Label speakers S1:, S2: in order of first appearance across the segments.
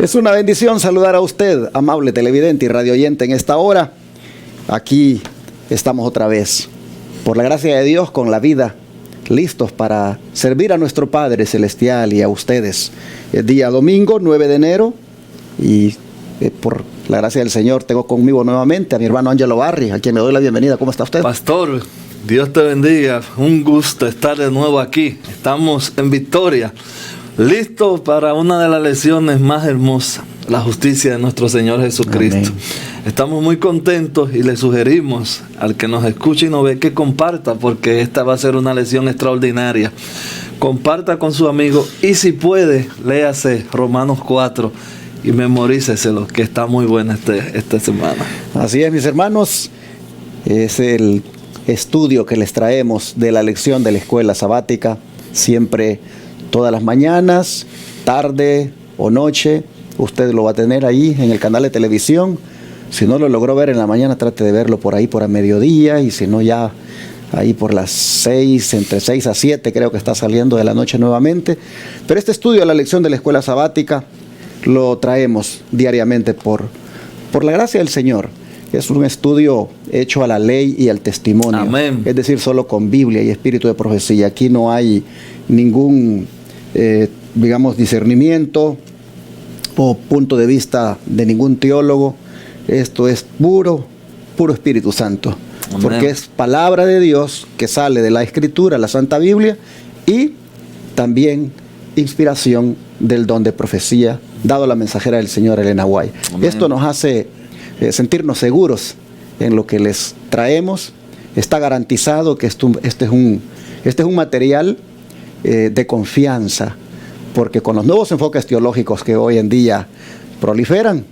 S1: Es una bendición saludar a usted, amable televidente y radioyente, en esta hora. Aquí estamos otra vez, por la gracia de Dios, con la vida, listos para servir a nuestro Padre Celestial y a ustedes. El día domingo, 9 de enero, y por la gracia del Señor tengo conmigo nuevamente a mi hermano Ángelo Barri, a quien le doy la bienvenida. ¿Cómo está usted?
S2: Pastor, Dios te bendiga. Un gusto estar de nuevo aquí. Estamos en victoria, listos para una de las lecciones más hermosas, la justicia de nuestro Señor Jesucristo. Amén. Estamos muy contentos y le sugerimos al que nos escuche y nos ve que comparta, porque esta va a ser una lección extraordinaria. Comparta con su amigo y si puede, léase Romanos 4 y memoríceselo, que está muy buena esta semana.
S1: Así es, mis hermanos, es el estudio que les traemos de la lección de la escuela sabática, siempre todas las mañanas, tarde o noche. Usted lo va a tener ahí en el canal de televisión. Si no lo logró ver en la mañana, trate de verlo por ahí por a mediodía, y si no, ya ahí por las 6, entre 6 a 7 creo que está saliendo de la noche nuevamente. Pero este estudio de la lección de la escuela sabática lo traemos diariamente por la gracia del Señor. Es un estudio hecho a la ley y al testimonio.
S2: Amén.
S1: Es decir, solo con Biblia y espíritu de profecía. Aquí no hay ningún, discernimiento o punto de vista de ningún teólogo. Esto es puro Espíritu Santo. Amén. Porque es palabra de Dios que sale de la Escritura, la Santa Biblia, y también inspiración del don de profecía dado a la mensajera del Señor, Elena White. Amén. Esto nos hace sentirnos seguros en lo que les traemos. Está garantizado que este es un material de confianza, porque con los nuevos enfoques teológicos que hoy en día proliferan,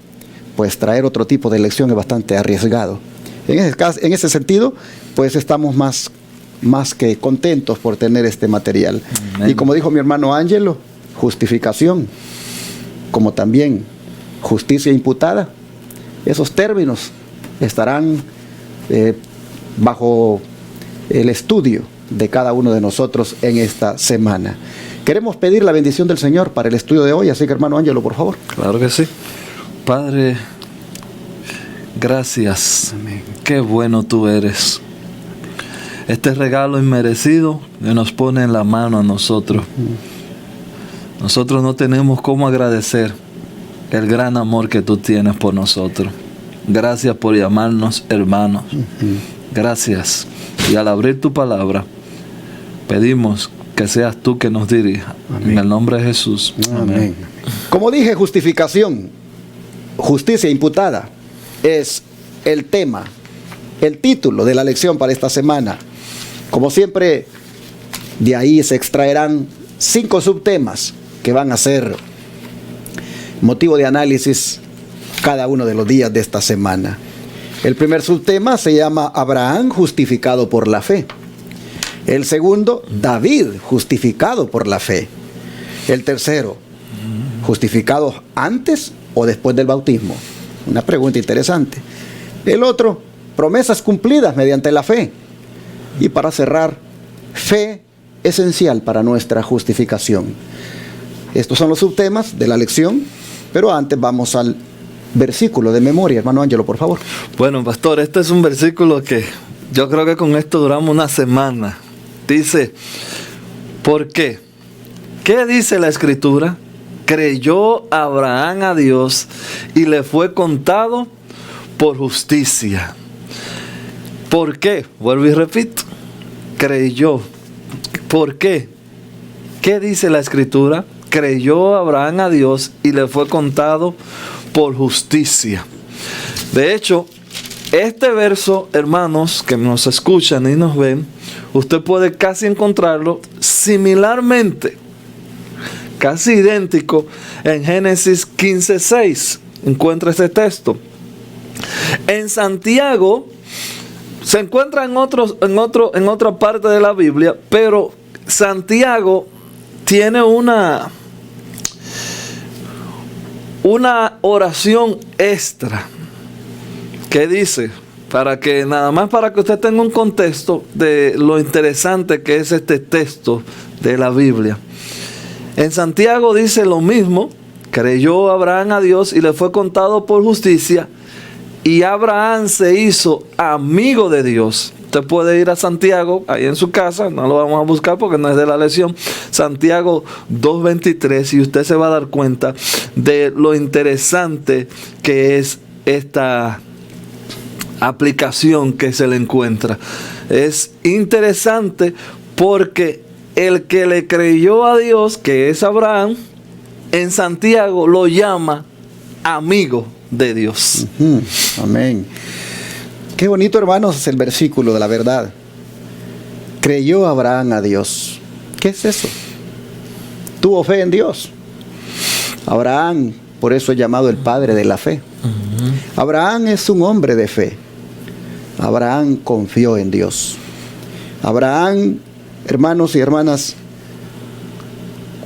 S1: pues traer otro tipo de lección es bastante arriesgado. En ese sentido, pues estamos más que contentos por tener este material. Amén. Y como dijo mi hermano Ángelo, justificación, como también justicia imputada, esos términos estarán bajo el estudio de cada uno de nosotros en esta semana. Queremos pedir la bendición del Señor para el estudio de hoy, así que hermano Ángelo, por favor.
S2: Claro que sí. Padre, gracias. Amén. Qué bueno tú eres. Este regalo inmerecido que nos pone en la mano a nosotros. Nosotros no tenemos cómo agradecer el gran amor que tú tienes por nosotros. Gracias por llamarnos hermanos. Gracias. Y al abrir tu palabra, pedimos que seas tú que nos dirija. Amén. En el nombre de Jesús.
S1: Amén. Como dije, justificación, justicia imputada, es el tema, el título de la lección para esta semana. Como siempre, de ahí se extraerán 5 subtemas que van a ser motivo de análisis cada uno de los días de esta semana. El primer subtema se llama Abraham justificado por la fe. El segundo, David justificado por la fe. El tercero, justificado antes o después del bautismo. Una pregunta interesante. El otro, promesas cumplidas mediante la fe. Y para cerrar, fe esencial para nuestra justificación. Estos son los subtemas de la lección, pero antes vamos al versículo de memoria. Hermano Ángelo, por favor.
S2: Bueno, pastor, este es un versículo que yo creo que con esto duramos una semana. Dice, ¿por qué? ¿Qué dice la Escritura? Creyó Abraham a Dios y le fue contado por justicia. ¿Por qué? Vuelvo y repito. Creyó. ¿Por qué? ¿Qué dice la Escritura? Creyó Abraham a Dios y le fue contado por justicia. De hecho, este verso, hermanos, que nos escuchan y nos ven, usted puede casi encontrarlo similarmente, casi idéntico, en Génesis 15:6. Encuentra este texto. En Santiago se encuentra en otra parte de la Biblia, pero Santiago tiene una oración extra que dice, para que usted tenga un contexto de lo interesante que es este texto de la Biblia. En Santiago dice lo mismo que creyó Abraham a Dios y le fue contado por justicia, y Abraham se hizo amigo de Dios. Usted puede ir a Santiago, ahí en su casa, no lo vamos a buscar porque no es de la lección, Santiago 2:23, y usted se va a dar cuenta de lo interesante que es esta aplicación que se le encuentra. Es interesante porque el que le creyó a Dios, que es Abraham, en Santiago lo llama amigo de Dios.
S1: Amén. Qué bonito, hermanos, es el versículo de la verdad. Creyó Abraham a Dios. ¿Qué es eso? Tuvo fe en Dios. Abraham, por eso es llamado el padre de la fe. Abraham es un hombre de fe. Abraham confió en Dios. Abraham, hermanos y hermanas,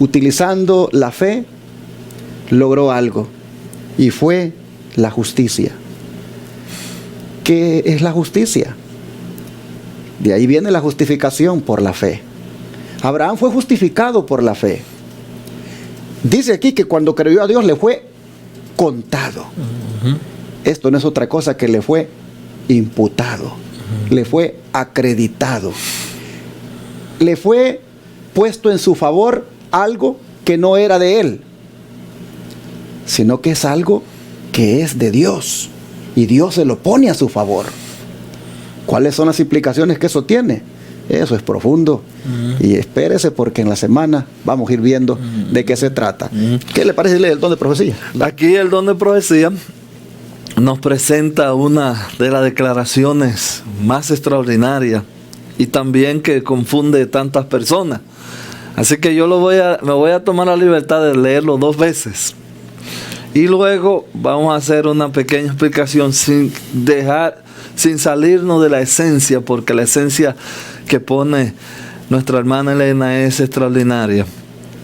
S1: utilizando la fe, logró algo, y fue la justicia. ¿Qué es la justicia? De ahí viene la justificación por la fe. Abraham fue justificado por la fe. Dice aquí que cuando creyó a Dios le fue contado. Esto no es otra cosa que le fue imputado, le fue acreditado, le fue puesto en su favor algo que no era de él, sino que es algo que es de Dios, y Dios se lo pone a su favor. ¿Cuáles son las implicaciones que eso tiene? Eso es profundo. Y espérese, porque en la semana vamos a ir viendo de qué se trata. ¿Qué le parece el don de profecía?
S2: Aquí el don de profecía nos presenta una de las declaraciones más extraordinarias y también que confunde tantas personas. Así que yo me voy a tomar la libertad de leerlo 2 veces. Y luego vamos a hacer una pequeña explicación sin salirnos de la esencia, porque la esencia que pone nuestra hermana Elena es extraordinaria.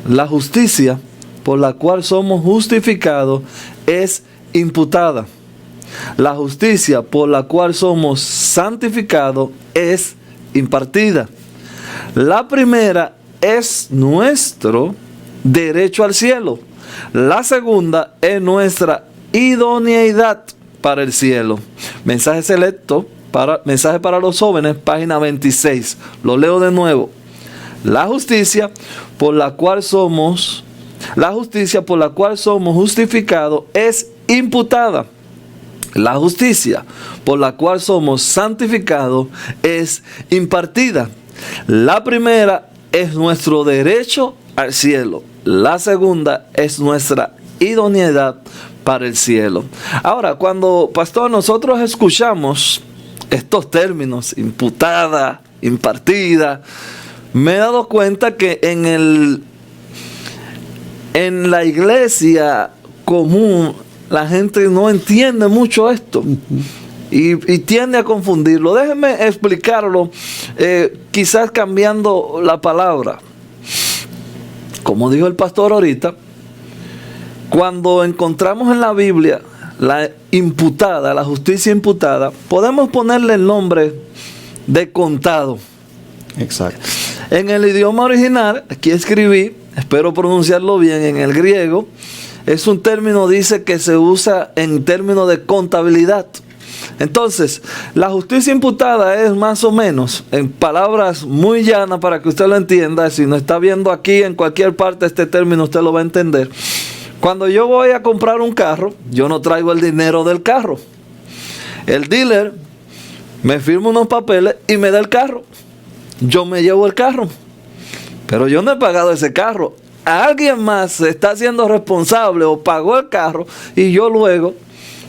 S2: La justicia por la cual somos justificados es imputada. La justicia por la cual somos santificados es impartida. La primera es nuestro derecho al cielo. La segunda es nuestra idoneidad para el cielo. Mensaje selecto, mensaje para los jóvenes, página 26. Lo leo de nuevo. La justicia por la cual somos justificados es imputada. La justicia por la cual somos santificados es impartida. La primera es nuestro derecho al cielo. La segunda es nuestra idoneidad para el cielo. Ahora, cuando, pastor, nosotros escuchamos estos términos, imputada, impartida, me he dado cuenta que en la iglesia común la gente no entiende mucho esto y tiende a confundirlo. Déjenme explicarlo, quizás cambiando la palabra. Como dijo el pastor ahorita, cuando encontramos en la Biblia la imputada, la justicia imputada, podemos ponerle el nombre de contado.
S1: Exacto.
S2: En el idioma original, aquí escribí, espero pronunciarlo bien, en el griego, es un término, dice, que se usa en términos de contabilidad. Entonces, la justicia imputada es más o menos, en palabras muy llanas para que usted lo entienda, si no está viendo aquí en cualquier parte este término, usted lo va a entender. Cuando yo voy a comprar un carro, yo no traigo el dinero del carro. El dealer me firma unos papeles y me da el carro. Yo me llevo el carro, pero yo no he pagado ese carro. Alguien más se está haciendo responsable o pagó el carro, y yo luego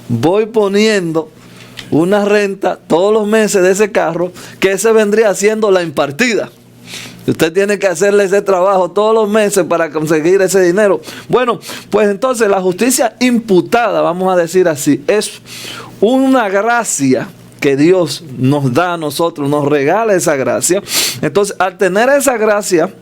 S2: voy poniendo una renta todos los meses de ese carro, que ese vendría siendo la impartida. Usted tiene que hacerle ese trabajo todos los meses para conseguir ese dinero. Bueno, pues entonces la justicia imputada, vamos a decir así, es una gracia que Dios nos da a nosotros, nos regala esa gracia. Entonces, al tener esa gracia,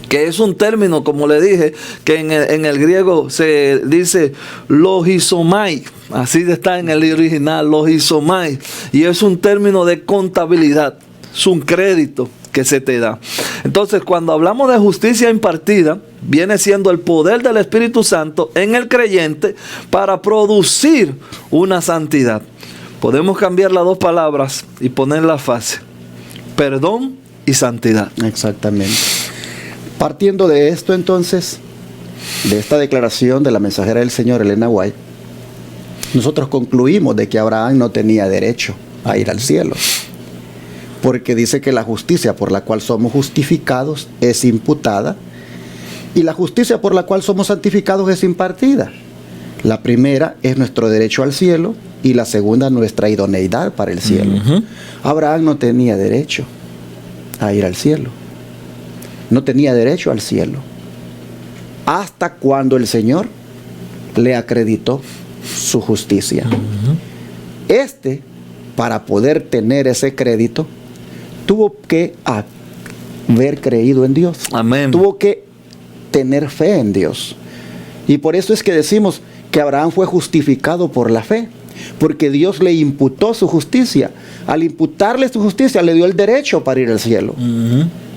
S2: que es un término, como le dije, que en el griego se dice logizomai, así está en el original, logizomai, y es un término de contabilidad, es un crédito que se te da. Entonces, cuando hablamos de justicia impartida, viene siendo el poder del Espíritu Santo en el creyente para producir una santidad. Podemos cambiar las dos palabras y ponerlas fácil: perdón y santidad.
S1: Exactamente. Partiendo de esto, entonces, de esta declaración de la mensajera del Señor, Elena White, nosotros concluimos de que Abraham no tenía derecho a ir al cielo, porque dice que la justicia por la cual somos justificados es imputada y la justicia por la cual somos santificados es impartida. La primera es nuestro derecho al cielo y la segunda nuestra idoneidad para el cielo. Abraham no tenía derecho a ir al cielo, no tenía derecho al cielo, hasta cuando el Señor le acreditó su justicia. Para poder tener ese crédito, tuvo que haber creído en Dios.
S2: Amén.
S1: Tuvo que tener fe en Dios. Y por eso es que decimos que Abraham fue justificado por la fe, porque Dios le imputó su justicia. Al imputarle su justicia, le dio el derecho para ir al cielo.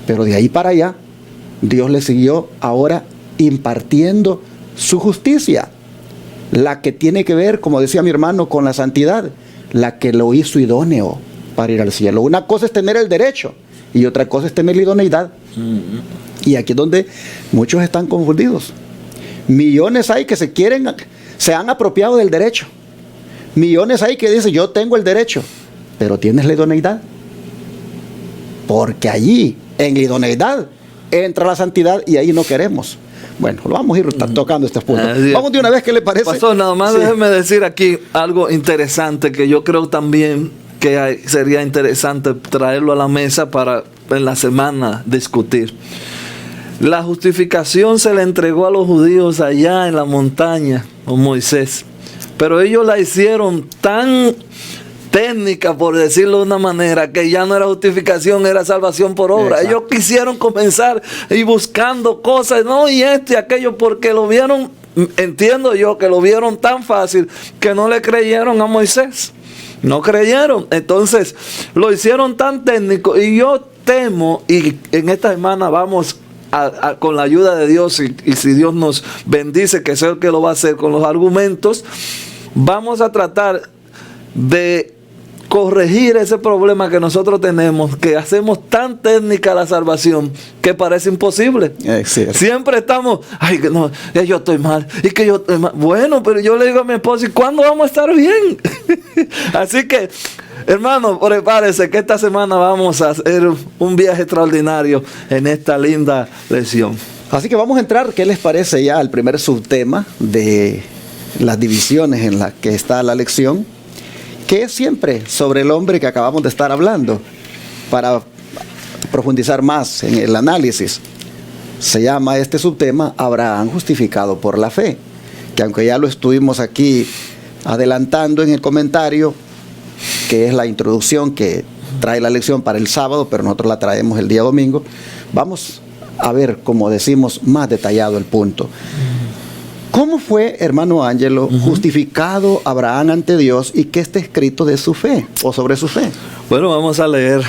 S1: Pero de ahí para allá, Dios le siguió ahora impartiendo su justicia, la que tiene que ver, como decía mi hermano, con la santidad, la que lo hizo idóneo para ir al cielo. Una cosa es tener el derecho y otra cosa es tener la idoneidad. Y aquí es donde muchos están confundidos. Millones hay que se han apropiado del derecho. Millones hay que dicen: yo tengo el derecho, pero ¿tienes la idoneidad? Porque allí, en la idoneidad, entra la santidad y ahí no queremos. Bueno, lo vamos a ir tocando estos puntos. Vamos de una vez, ¿qué le parece?
S2: Pastor, nada más déjeme decir aquí algo interesante que yo creo también que sería interesante traerlo a la mesa para en la semana discutir. La justificación se le entregó a los judíos allá en la montaña con Moisés, pero ellos la hicieron tan técnica, por decirlo de una manera, que ya no era justificación, era salvación por obra. Exacto. Ellos quisieron comenzar y buscando cosas, no, y esto y aquello, porque lo vieron, entiendo yo, que lo vieron tan fácil que no le creyeron a Moisés. No creyeron. Entonces, lo hicieron tan técnico, y yo temo, y en esta semana vamos con la ayuda de Dios, y si Dios nos bendice, que sea el que lo va a hacer con los argumentos, vamos a tratar de corregir ese problema que nosotros tenemos, que hacemos tan técnica la salvación que parece imposible. Siempre estamos, ay, que no, yo estoy mal, y que yo estoy mal. Bueno, pero yo le digo a mi esposa: ¿y cuándo vamos a estar bien? Así que, hermano, prepárese que esta semana vamos a hacer un viaje extraordinario en esta linda lección.
S1: Así que vamos a entrar, ¿qué les parece ya al primer subtema de las divisiones en las que está la lección? Que es siempre sobre el hombre que acabamos de estar hablando, para profundizar más en el análisis. Se llama este subtema Abraham justificado por la fe, que aunque ya lo estuvimos aquí adelantando en el comentario, que es la introducción que trae la lección para el sábado, pero nosotros la traemos el día domingo, vamos a ver, como decimos, más detallado el punto. ¿Cómo fue, hermano Ángelo, justificado Abraham ante Dios, y qué está escrito de su fe o sobre su fe?
S2: Bueno, vamos a leer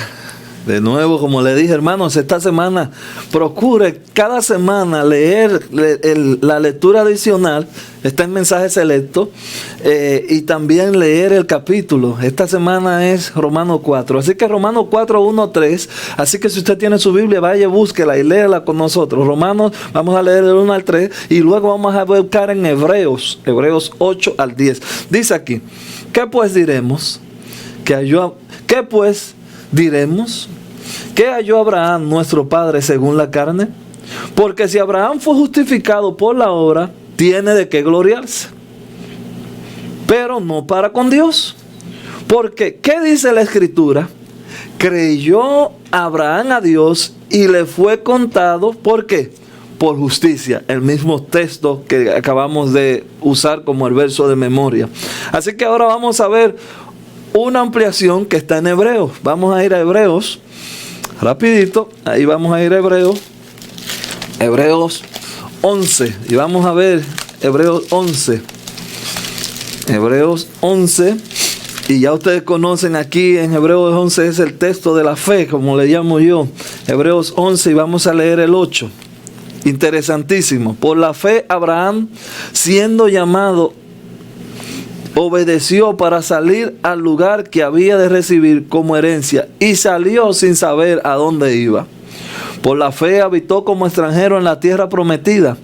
S2: de nuevo, como le dije, hermanos, esta semana procure cada semana leer la lectura adicional, está en mensaje selecto, y también leer el capítulo. Esta semana es Romanos 4, así que Romanos 4, 1, 3, así que si usted tiene su Biblia, vaya, búsquela y léela con nosotros. Romanos, vamos a leer del 1 al 3, y luego vamos a buscar en Hebreos 8 al 10. Dice aquí: ¿qué pues diremos? ¿Qué pues diremos? ¿Qué halló Abraham, nuestro padre, según la carne? Porque si Abraham fue justificado por la obra, tiene de qué gloriarse, pero no para con Dios. Porque, ¿qué dice la Escritura? Creyó Abraham a Dios y le fue contado, ¿por qué? Por justicia. El mismo texto que acabamos de usar como el verso de memoria. Así que ahora vamos a ver una ampliación que está en Hebreos. Vamos a ir a Hebreos rapidito, ahí vamos a ir a Hebreos 11, y vamos a ver Hebreos 11, y ya ustedes conocen aquí en Hebreos 11 es el texto de la fe, como le llamo yo, Hebreos 11 y vamos a leer el 8. Interesantísimo. Por la fe Abraham, siendo llamado, obedeció para salir al lugar que había de recibir como herencia y salió sin saber a dónde iba. Por la fe habitó como extranjero en la tierra prometida,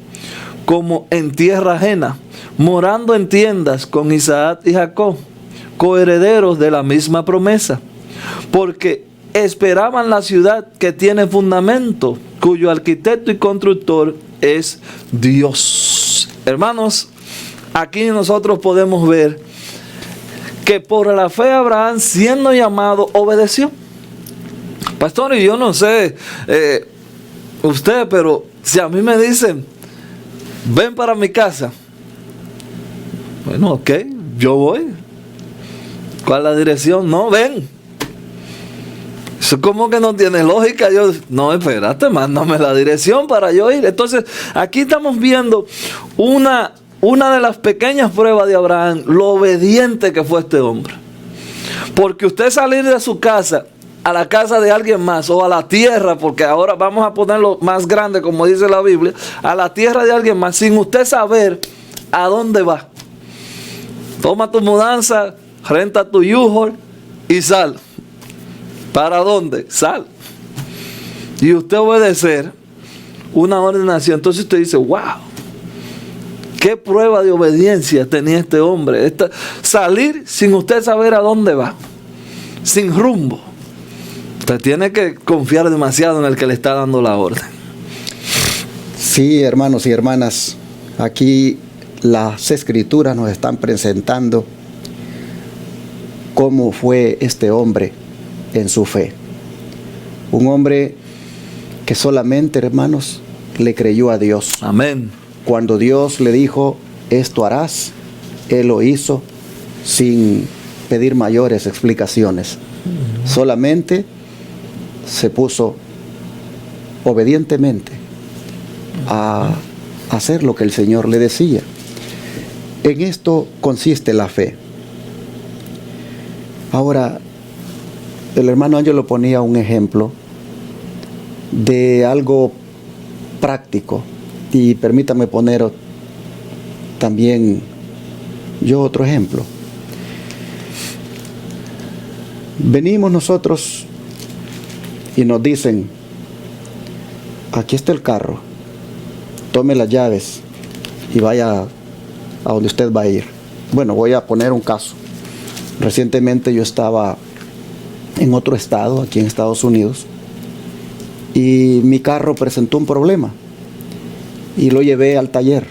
S2: como en tierra ajena, morando en tiendas con Isaac y Jacob, coherederos de la misma promesa, porque esperaban la ciudad que tiene fundamento, cuyo arquitecto y constructor es Dios. Hermanos, aquí nosotros podemos ver que por la fe Abraham, siendo llamado, obedeció. Pastor, y yo no sé usted, pero si a mí me dicen, ven para mi casa, bueno, ok, yo voy. ¿Cuál es la dirección? No, ven. Eso como que no tiene lógica. Yo, no, espérate, mándame la dirección para yo ir. Entonces, aquí estamos viendo una de las pequeñas pruebas de Abraham, lo obediente que fue este hombre. Porque usted salir de su casa a la casa de alguien más, o a la tierra, porque ahora vamos a ponerlo más grande, como dice la Biblia, a la tierra de alguien más, sin usted saber a dónde va. Toma tu mudanza, renta tu U-Haul y sal. ¿Para dónde? Sal. Y usted obedecer una ordenación. Entonces usted dice, wow, qué prueba de obediencia tenía este hombre. Salir sin usted saber a dónde va, sin rumbo. Usted tiene que confiar demasiado en el que le está dando la orden.
S1: Sí, hermanos y hermanas, aquí las escrituras nos están presentando cómo fue este hombre en su fe. Un hombre que solamente, hermanos, le creyó a Dios.
S2: Amén.
S1: Cuando Dios le dijo, esto harás, él lo hizo sin pedir mayores explicaciones. Solamente se puso obedientemente a hacer lo que el Señor le decía. En esto consiste la fe. Ahora, el hermano Ángelo ponía un ejemplo de algo práctico, y permítame poner también yo otro ejemplo. Venimos nosotros y nos dicen, aquí está el carro, tome las llaves y vaya a donde usted va a ir. Bueno, voy a poner un caso. Recientemente yo estaba en otro estado, aquí en Estados Unidos, y mi carro presentó un problema y lo llevé al taller,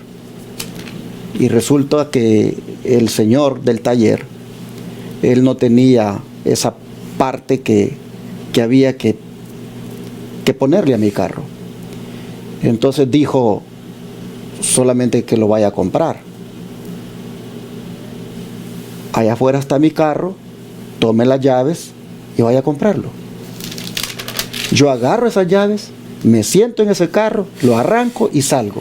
S1: y resulta que el señor del taller, él no tenía esa parte que había que ponerle a mi carro. Entonces dijo solamente que lo vaya a comprar. Allá afuera está mi carro, tome las llaves y vaya a comprarlo. Yo agarro esas llaves, me siento en ese carro, lo arranco y salgo,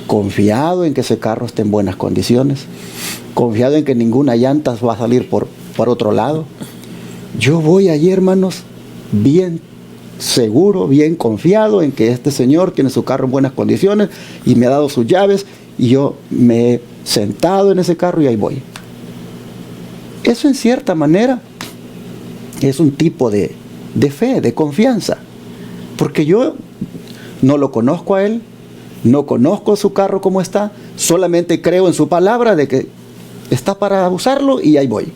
S1: confiado en que ese carro esté en buenas condiciones, confiado en que ninguna llanta va a salir por otro lado. Yo voy allí, hermanos, bien seguro, bien confiado en que este señor tiene su carro en buenas condiciones y me ha dado sus llaves, y yo me he sentado en ese carro y ahí voy. Eso, en cierta manera, es un tipo de fe, de confianza, porque yo no lo conozco a él, no conozco su carro como está, solamente creo en su palabra de que está para usarlo y ahí voy.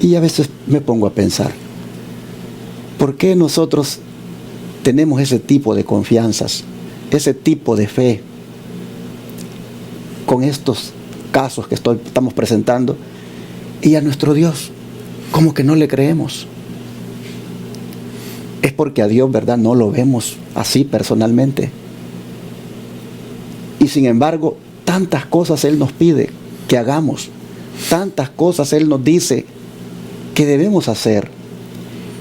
S1: Y a veces me pongo a pensar, ¿por qué nosotros tenemos ese tipo de confianzas, ese tipo de fe con estos casos que estamos presentando, y a nuestro Dios como que no le creemos? Es porque a Dios, ¿verdad?, no lo vemos así personalmente. Y sin embargo, tantas cosas Él nos pide que hagamos, tantas cosas Él nos dice que debemos hacer.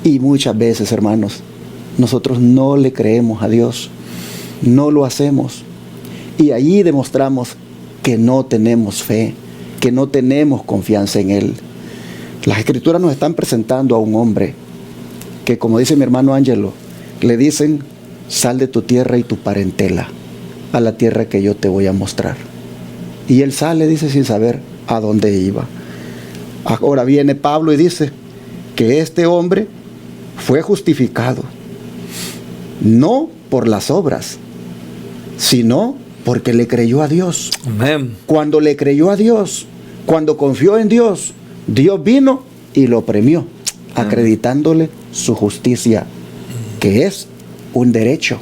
S1: Y muchas veces, hermanos, nosotros no le creemos a Dios, no lo hacemos. Y allí demostramos que no tenemos fe, que no tenemos confianza en Él. Las Escrituras nos están presentando a un hombre que, como dice mi hermano Ángelo, le dicen, sal de tu tierra y tu parentela a la tierra que yo te voy a mostrar. Y él sale, dice, sin saber a dónde iba. Ahora viene Pablo y dice que este hombre fue justificado, no por las obras, sino porque le creyó a Dios.
S2: Amén.
S1: Cuando le creyó a Dios, cuando confió en Dios, Dios vino y lo premió, acreditándole su justicia, que es un derecho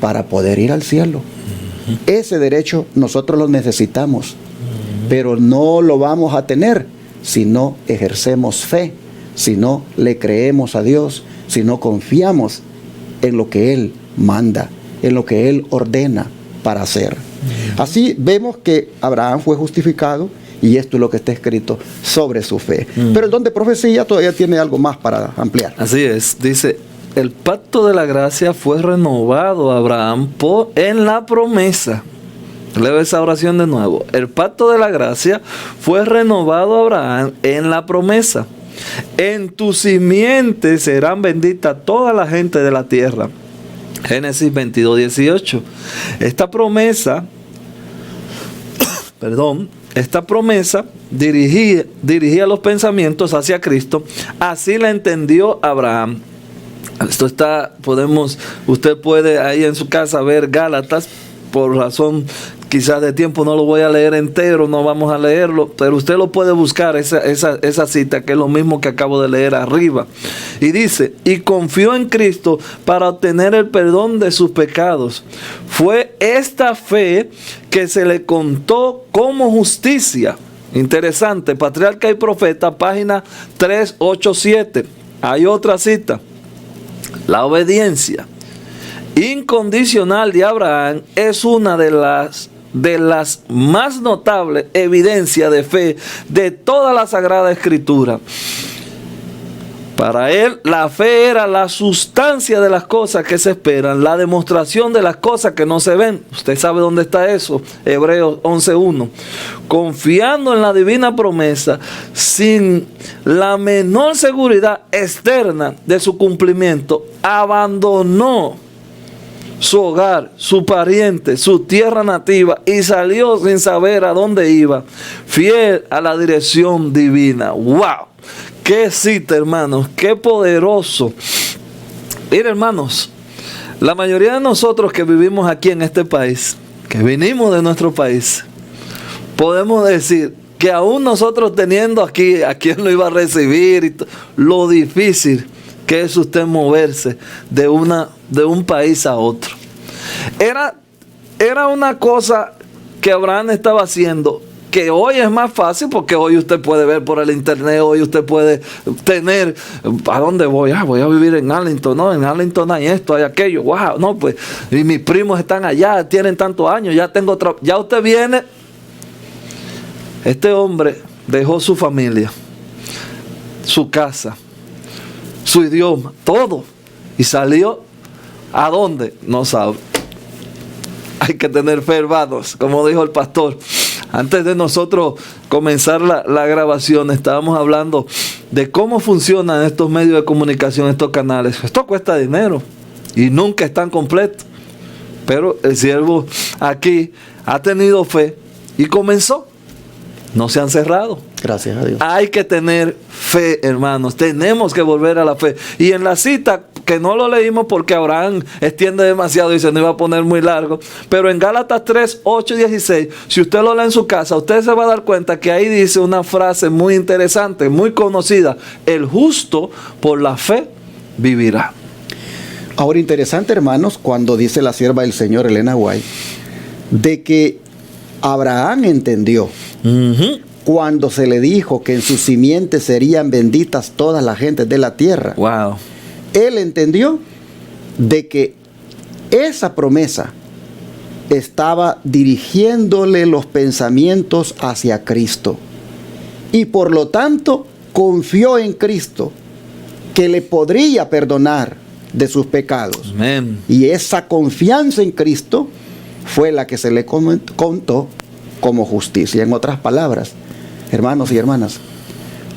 S1: para poder ir al cielo. Ese derecho nosotros lo necesitamos, pero no lo vamos a tener si no ejercemos fe, si no le creemos a Dios, si no confiamos en lo que Él manda, en lo que Él ordena para hacer. Así vemos que Abraham fue justificado, y esto es lo que está escrito sobre su fe. Pero el don de profecía todavía tiene algo más para ampliar.
S2: Así es, dice, el pacto de la gracia fue renovado a Abraham en la promesa. Leo esa oración de nuevo. El pacto de la gracia fue renovado a Abraham en la promesa. En tu simiente serán benditas toda la gente de la tierra. Génesis 22:18. Esta promesa dirigía los pensamientos hacia Cristo. Así la entendió Abraham. Esto está, usted puede ahí en su casa ver Gálatas. Por razón quizás de tiempo no lo voy a leer entero, no vamos a leerlo, pero usted lo puede buscar, esa cita, que es lo mismo que acabo de leer arriba. Y dice, y confió en Cristo para obtener el perdón de sus pecados. Fue esta fe que se le contó como justicia. Interesante, Patriarca y Profeta, página 387. Hay otra cita. La obediencia incondicional de Abraham es una de las más notables evidencias de fe de toda la Sagrada Escritura. Para él, la fe era la sustancia de las cosas que se esperan, la demostración de las cosas que no se ven. Usted sabe dónde está eso, Hebreos 11:1. Confiando en la divina promesa, sin la menor seguridad externa de su cumplimiento, abandonó su hogar, su pariente, su tierra nativa y salió sin saber a dónde iba, fiel a la dirección divina. ¡Wow! ¡Qué cita, hermanos! ¡Qué poderoso! Mira, hermanos, la mayoría de nosotros que vivimos aquí en este país, que venimos de nuestro país, podemos decir que aún nosotros teniendo aquí a quien lo iba a recibir, lo difícil que es usted moverse de un país a otro. Era una cosa que Abraham estaba haciendo, que hoy es más fácil, porque hoy usted puede ver por el internet, hoy usted puede tener, ¿a dónde voy? Voy a vivir en Arlington, ¿no? En Arlington hay esto, hay aquello, wow, no, pues, y mis primos están allá, tienen tantos años, ya usted viene. Este hombre dejó su familia, su casa, su idioma, todo, y salió. ¿A dónde? No sabe. Hay que tener fe, hermanos, como dijo el pastor. Antes de nosotros comenzar la grabación, estábamos hablando de cómo funcionan estos medios de comunicación, estos canales. Esto cuesta dinero y nunca están completos. Pero el siervo aquí ha tenido fe y comenzó. No se han cerrado.
S1: Gracias a Dios.
S2: Hay que tener fe, hermanos. Tenemos que volver a la fe. Y en la cita, que no lo leímos porque Abraham extiende demasiado y se nos iba a poner muy largo, pero en Gálatas 3, 8 y 16, si usted lo lee en su casa, usted se va a dar cuenta que ahí dice una frase muy interesante, muy conocida: el justo por la fe vivirá.
S1: Ahora, interesante, hermanos, cuando dice la sierva del Señor, Elena White, de que Abraham entendió cuando se le dijo que en su simiente serían benditas todas las gentes de la tierra.
S2: Wow.
S1: Él entendió de que esa promesa estaba dirigiéndole los pensamientos hacia Cristo. Y por lo tanto, confió en Cristo, que le podría perdonar de sus pecados.
S2: Amén.
S1: Y esa confianza en Cristo fue la que se le contó como justicia. En otras palabras, hermanos y hermanas,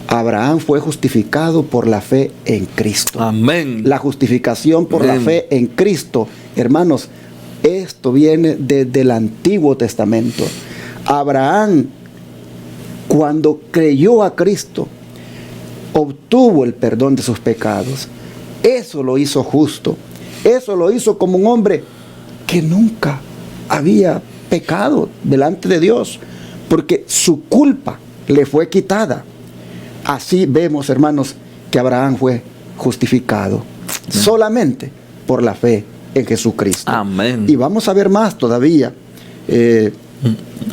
S1: Abraham fue justificado por la fe en Cristo.
S2: Amén.
S1: La justificación por
S2: Amén.
S1: la fe en Cristo. Hermanos, esto viene desde el Antiguo Testamento. Abraham, cuando creyó a Cristo, obtuvo el perdón de sus pecados. Eso lo hizo justo. Eso lo hizo como un hombre que nunca había pecado delante de Dios, porque su culpa le fue quitada. Así vemos, hermanos, que Abraham fue justificado solamente por la fe en Jesucristo.
S2: Amén.
S1: Y vamos a ver más todavía.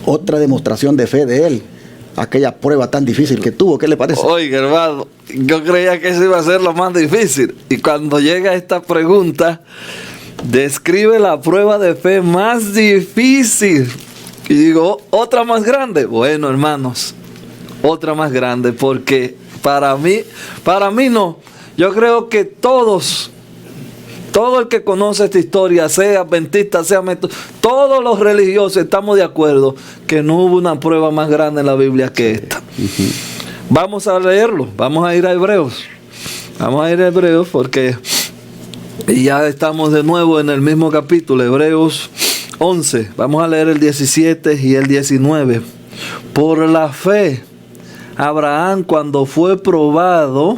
S1: Otra demostración de fe de él. Aquella prueba tan difícil que tuvo. ¿Qué le parece?
S2: Oiga, hermano, yo creía que eso iba a ser lo más difícil. Y cuando llega esta pregunta, describe la prueba de fe más difícil. Y digo, ¿otra más grande? Bueno, hermanos, otra más grande, porque para mí no. Yo creo que todo el que conoce esta historia, sea adventista, sea metódico, todos los religiosos estamos de acuerdo que no hubo una prueba más grande en la Biblia que esta. Vamos a leerlo, vamos a ir a Hebreos. Vamos a ir a Hebreos porque ya estamos de nuevo en el mismo capítulo, Hebreos 11. Vamos a leer el 17 y el 19. Por la fe, Abraham, cuando fue probado,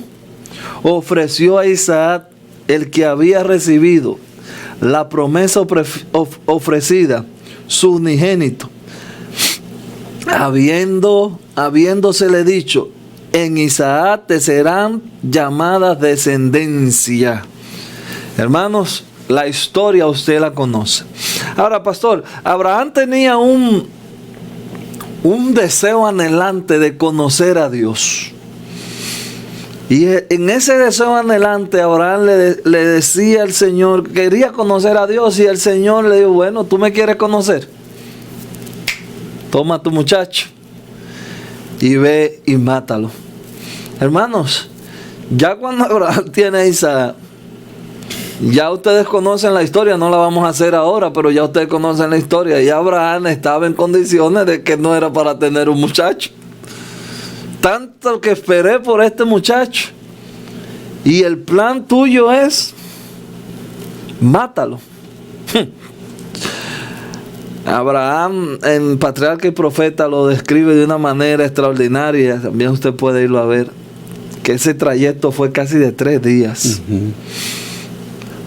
S2: ofreció a Isaac, el que había recibido la promesa ofrecida, su unigénito, habiéndosele dicho, en Isaac te serán llamadas descendencia. Hermanos, la historia usted la conoce. Ahora, pastor, Abraham tenía un deseo anhelante de conocer a Dios. Y en ese deseo anhelante, Abraham le decía al Señor, quería conocer a Dios, y el Señor le dijo, bueno, ¿tú me quieres conocer? Toma a tu muchacho y ve y mátalo. Hermanos, ya cuando Abraham tiene a Isaac, ya ustedes conocen la historia, no la vamos a hacer ahora, pero ya ustedes conocen la historia. Y Abraham estaba en condiciones de que no era para tener un muchacho. Tanto que esperé por este muchacho. Y el plan tuyo es, mátalo. Abraham, en Patriarca y Profeta, lo describe de una manera extraordinaria. También usted puede irlo a ver. Que ese trayecto fue casi de 3 días.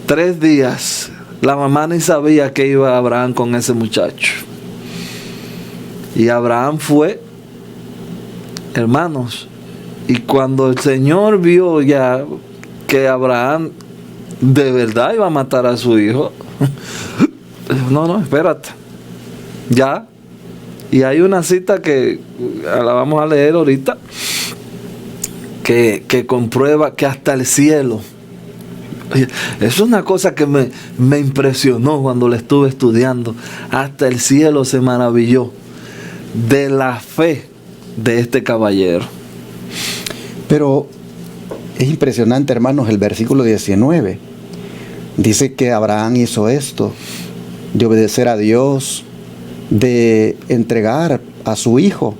S2: 3 días. La mamá ni sabía que iba Abraham con ese muchacho. Y Abraham fue, hermanos, y cuando el Señor vio ya que Abraham de verdad iba a matar a su hijo, no, espérate, ya. Y hay una cita que la vamos a leer ahorita, que comprueba que hasta el cielo, es una cosa que me impresionó cuando la estuve estudiando, hasta el cielo se maravilló de la fe de este caballero.
S1: Pero es impresionante, hermanos, el versículo 19. Dice que Abraham hizo esto, de obedecer a Dios, de entregar a su hijo.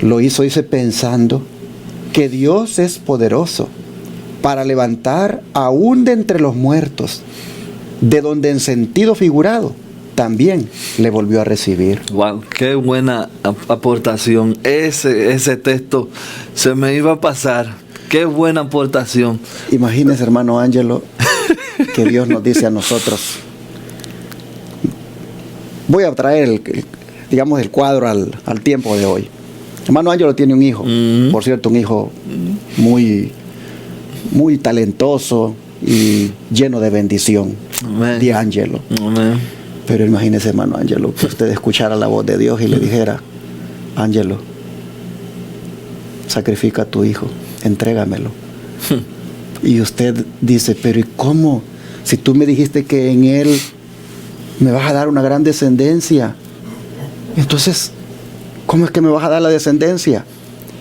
S1: Lo hizo, dice, pensando que Dios es poderoso para levantar aún de entre los muertos, de donde en sentido figurado también le volvió a recibir.
S2: Wow, qué buena aportación. Ese texto se me iba a pasar. Qué buena aportación.
S1: Imagínese, hermano Ángelo, que Dios nos dice a nosotros. Voy a traer el cuadro al tiempo de hoy. Hermano Ángelo tiene un hijo, por cierto, un hijo muy talentoso y lleno de bendición.
S2: Amén.
S1: De Ángelo.
S2: Amén.
S1: Pero imagínese, hermano Ángelo, que usted escuchara la voz de Dios y le dijera, Ángelo, sacrifica a tu hijo, entrégamelo. Y usted dice, pero ¿y cómo? Si tú me dijiste que en él me vas a dar una gran descendencia, entonces, ¿cómo es que me vas a dar la descendencia?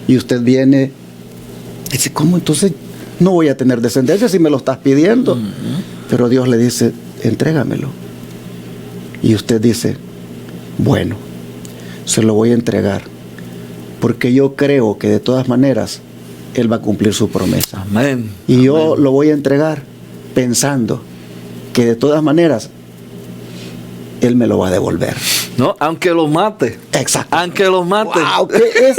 S1: Y usted viene y dice, ¿cómo entonces no voy a tener descendencia si me lo estás pidiendo? Pero Dios le dice, entrégamelo. Y usted dice, bueno, se lo voy a entregar, porque yo creo que de todas maneras Él va a cumplir su promesa.
S2: Amén.
S1: Y yo lo voy a entregar pensando que de todas maneras Él me lo va a devolver.
S2: No, aunque lo mate.
S1: Exacto.
S2: Aunque lo mate.
S1: Wow, que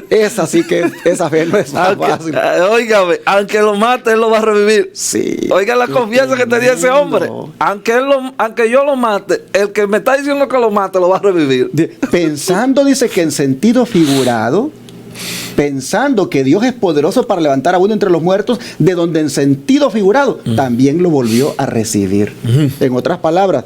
S1: esa sí que esa fe no es más fácil.
S2: Óigame, aunque lo mate, Él lo va a revivir.
S1: Sí.
S2: Oiga la confianza que tenía ese hombre. Aunque yo lo mate, el que me está diciendo que lo mate, lo va a revivir.
S1: Pensando, dice que en sentido figurado, pensando que Dios es poderoso para levantar a uno entre los muertos, de donde en sentido figurado también lo volvió a recibir. En otras palabras,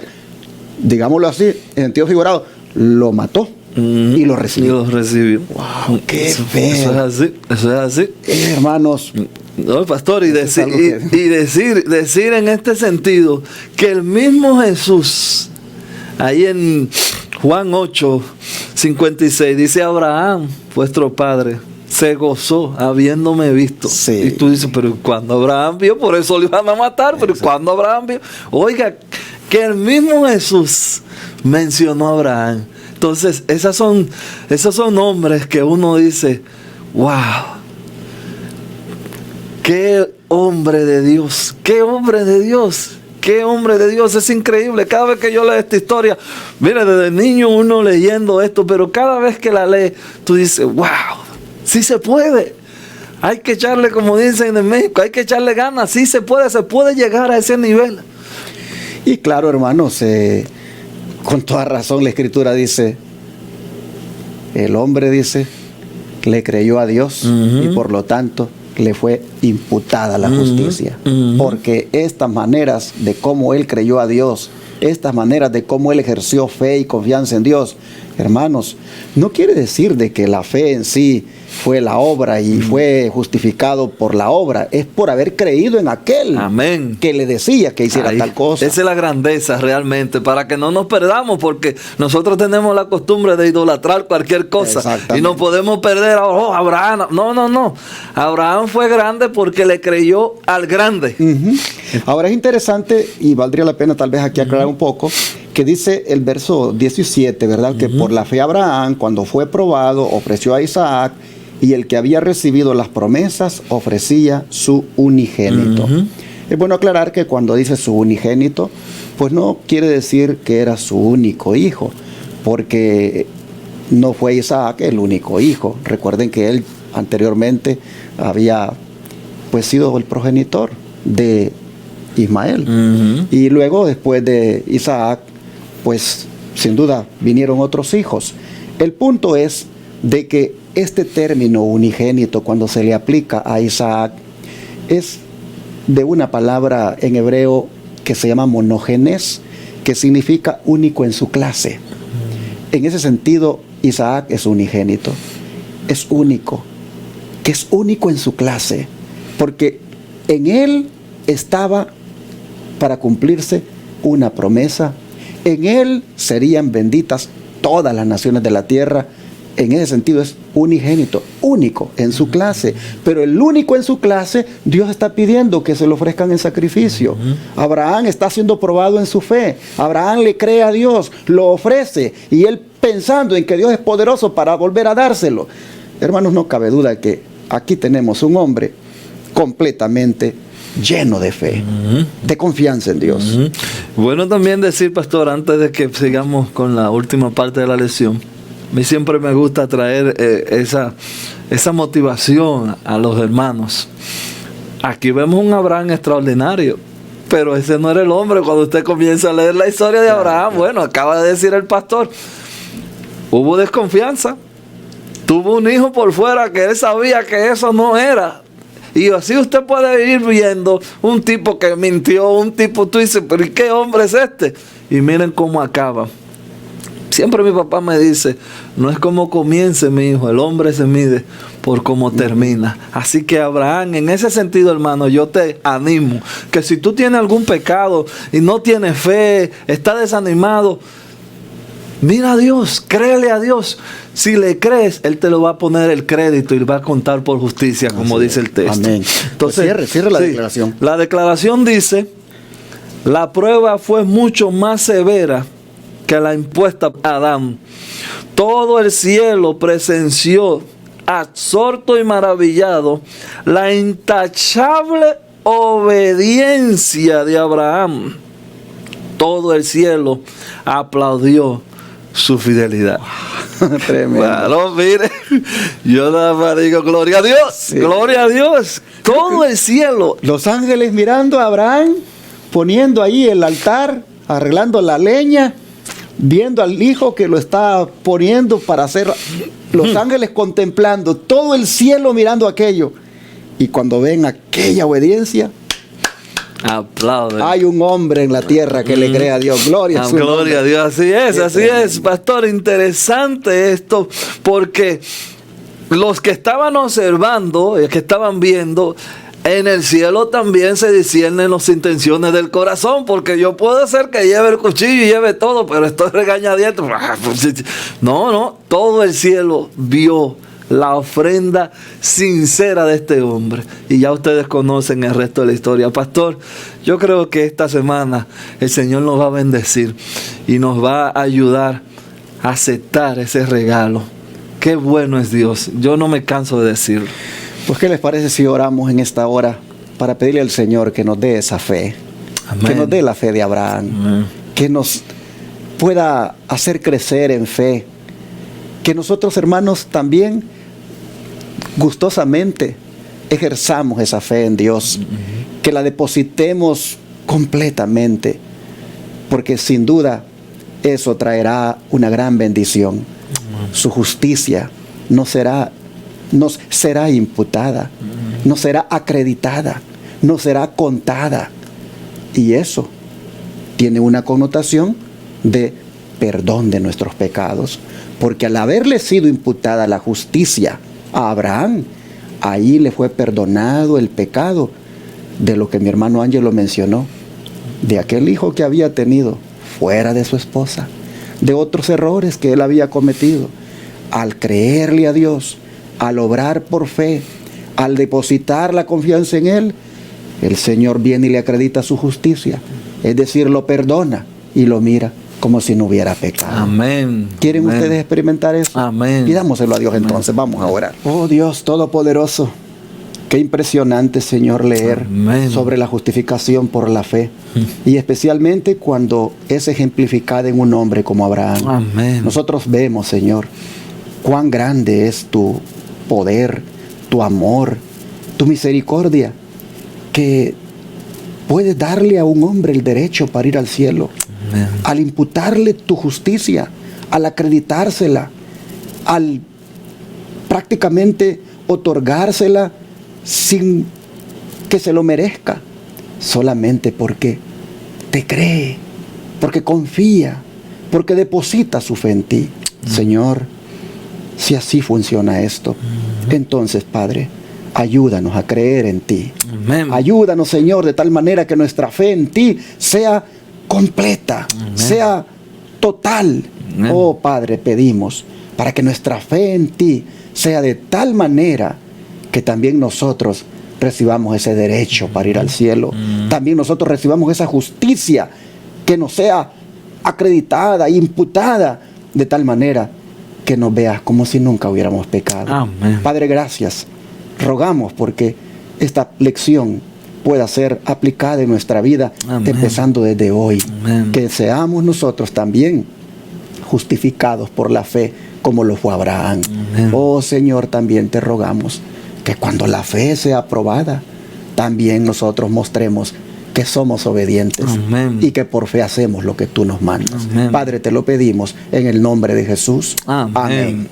S1: digámoslo así, en sentido figurado, lo mató y lo recibió.
S2: Y lo recibió.
S1: Wow, qué fe.
S2: Eso es así, eso es así.
S1: Hermanos,
S2: No, pastor, y
S1: Eso
S2: decir en este sentido que el mismo Jesús, ahí en Juan 8:56, dice: Abraham, vuestro padre, se gozó habiéndome visto.
S1: Sí.
S2: Y tú dices: pero cuando Abraham vio, por eso lo iban a matar. Pero cuando Abraham vio, oiga, que el mismo Jesús mencionó a Abraham. Entonces, esos son nombres que uno dice: wow, qué hombre de Dios, qué hombre de Dios, qué hombre de Dios. Es increíble. Cada vez que yo leo esta historia, mire, desde niño uno leyendo esto, pero cada vez que la lee, tú dices: wow, sí se puede. Hay que echarle, como dicen en México, hay que echarle ganas. Sí se puede llegar a ese nivel.
S1: y claro, hermanos, con toda razón la Escritura dice, el hombre dice, le creyó a Dios y por lo tanto le fue imputada la justicia. Porque estas maneras de cómo él creyó a Dios, estas maneras de cómo él ejerció fe y confianza en Dios, hermanos, no quiere decir de que la fe en sí fue la obra y fue justificado por la obra, es por haber creído en aquel
S2: Amén.
S1: que le decía que hiciera tal cosa.
S2: Esa es la grandeza realmente, para que no nos perdamos, porque nosotros tenemos la costumbre de idolatrar cualquier cosa y nos podemos perder. Oh, Abraham, no. Abraham fue grande porque le creyó al grande.
S1: Ahora es interesante y valdría la pena tal vez aquí aclarar un poco, que dice el verso 17, ¿verdad? Que por la fe Abraham, cuando fue probado, ofreció a Isaac, y el que había recibido las promesas ofrecía su unigénito. Es bueno aclarar que cuando dice su unigénito, pues no quiere decir que era su único hijo, porque no fue Isaac el único hijo. Recuerden que él anteriormente había pues sido el progenitor de Ismael. Y luego, después de Isaac, pues sin duda vinieron otros hijos. El punto es de que este término unigénito, cuando se le aplica a Isaac, es de una palabra en hebreo que se llama monógenes, que significa único en su clase. En ese sentido, Isaac es unigénito, es único, que es único en su clase, porque en él estaba para cumplirse una promesa. En él serían benditas todas las naciones de la tierra. En ese sentido es unigénito, único en su clase. Pero el único en su clase, Dios está pidiendo que se lo ofrezcan en sacrificio. Abraham está siendo probado en su fe. Abraham le cree a Dios, lo ofrece, y él pensando en que Dios es poderoso para volver a dárselo. Hermanos, no cabe duda que aquí tenemos un hombre completamente lleno de fe, de confianza en Dios.
S2: Bueno, también decir, pastor, antes de que sigamos con la última parte de la lección, a mí siempre me gusta traer esa motivación a los hermanos. Aquí vemos un Abraham extraordinario, pero ese no era el hombre. Cuando usted comienza a leer la historia de Abraham, bueno, acaba de decir el pastor, hubo desconfianza, tuvo un hijo por fuera que él sabía que eso no era. Y así usted puede ir viendo un tipo que mintió, un tipo, tú dices, pero ¿y qué hombre es este? Y miren cómo acaba. Siempre mi papá me dice, no es como comience, mi hijo, el hombre se mide por cómo termina. Así que Abraham, en ese sentido, hermano, yo te animo, que si tú tienes algún pecado y no tienes fe, estás desanimado, mira a Dios, créele a Dios. Si le crees, Él te lo va a poner el crédito y va a contar por justicia, como dice el texto.
S1: Amén.
S2: Entonces,
S1: pues cierre la declaración.
S2: La declaración dice, la prueba fue mucho más severa que la impuesta a Adán. Todo el cielo presenció absorto y maravillado la intachable obediencia de Abraham. Todo el cielo aplaudió su fidelidad.
S1: Tremendo.
S2: Claro, mire, yo nada más digo gloria a Dios, sí. Gloria a Dios. Todo el cielo.
S1: Los ángeles mirando a Abraham, poniendo ahí el altar, arreglando la leña, viendo al hijo que lo está poniendo para hacer. Los ángeles contemplando, todo el cielo mirando aquello. Y cuando ven aquella obediencia,
S2: aplauden.
S1: Hay un hombre en la tierra que le cree a Dios. Gloria a su nombre.
S2: Gloria a Dios, así es, pastor. Interesante esto, porque los que estaban observando, que estaban viendo, en el cielo también se disciernen las intenciones del corazón, porque yo puedo ser que lleve el cuchillo y lleve todo, pero estoy regañadiento. No, todo el cielo vio la ofrenda sincera de este hombre. Y ya ustedes conocen el resto de la historia. Pastor, yo creo que esta semana el Señor nos va a bendecir y nos va a ayudar a aceptar ese regalo. Qué bueno es Dios. Yo no me canso de decirlo.
S1: Pues, ¿qué les parece si oramos en esta hora para pedirle al Señor que nos dé esa fe? Amén. Que nos dé la fe de Abraham. Amén. Que nos pueda hacer crecer en fe. Que nosotros, hermanos, también gustosamente ejerzamos esa fe en Dios, que la depositemos completamente, porque sin duda eso traerá una gran bendición. Su justicia nos será imputada, nos será acreditada, nos será contada, y eso tiene una connotación de perdón de nuestros pecados, porque al haberle sido imputada la justicia a Abraham, ahí le fue perdonado el pecado de lo que mi hermano Ángelo mencionó, de aquel hijo que había tenido fuera de su esposa, de otros errores que él había cometido. Al creerle a Dios, al obrar por fe, al depositar la confianza en Él, el Señor viene y le acredita su justicia, es decir, lo perdona y lo mira como si no hubiera pecado.
S2: Amén.
S1: ¿Quieren ustedes experimentar eso?
S2: Amén.
S1: Pidámoselo a Dios entonces. Amén. Vamos a orar. Oh Dios Todopoderoso, qué impresionante, Señor, leer Amén. Sobre la justificación por la fe. Y especialmente cuando es ejemplificada en un hombre como Abraham.
S2: Amén.
S1: Nosotros vemos, Señor, cuán grande es tu poder, tu amor, tu misericordia, que puedes darle a un hombre el derecho para ir al cielo. Amén. Al imputarle tu justicia, al acreditársela, al prácticamente otorgársela sin que se lo merezca, solamente porque te cree, porque confía, porque deposita su fe en ti. Señor, si así funciona esto, entonces, Padre, ayúdanos a creer en ti. Amén. Ayúdanos, Señor, de tal manera que nuestra fe en ti sea completa, Amén. Sea total. Amén. Oh, Padre, pedimos para que nuestra fe en ti sea de tal manera que también nosotros recibamos ese derecho para ir al cielo. También nosotros recibamos esa justicia que nos sea acreditada, imputada, de tal manera que nos veas como si nunca hubiéramos pecado.
S2: Amén.
S1: Padre, gracias. Rogamos porque esta lección pueda ser aplicada en nuestra vida, Amén. Empezando desde hoy. Amén. Que seamos nosotros también justificados por la fe como lo fue Abraham. Amén. Oh Señor, también te rogamos que cuando la fe sea aprobada, también nosotros mostremos que somos obedientes. Amén. Y que por fe hacemos lo que tú nos mandas. Amén. Padre, te lo pedimos en el nombre de Jesús.
S2: Amén.
S1: Amén.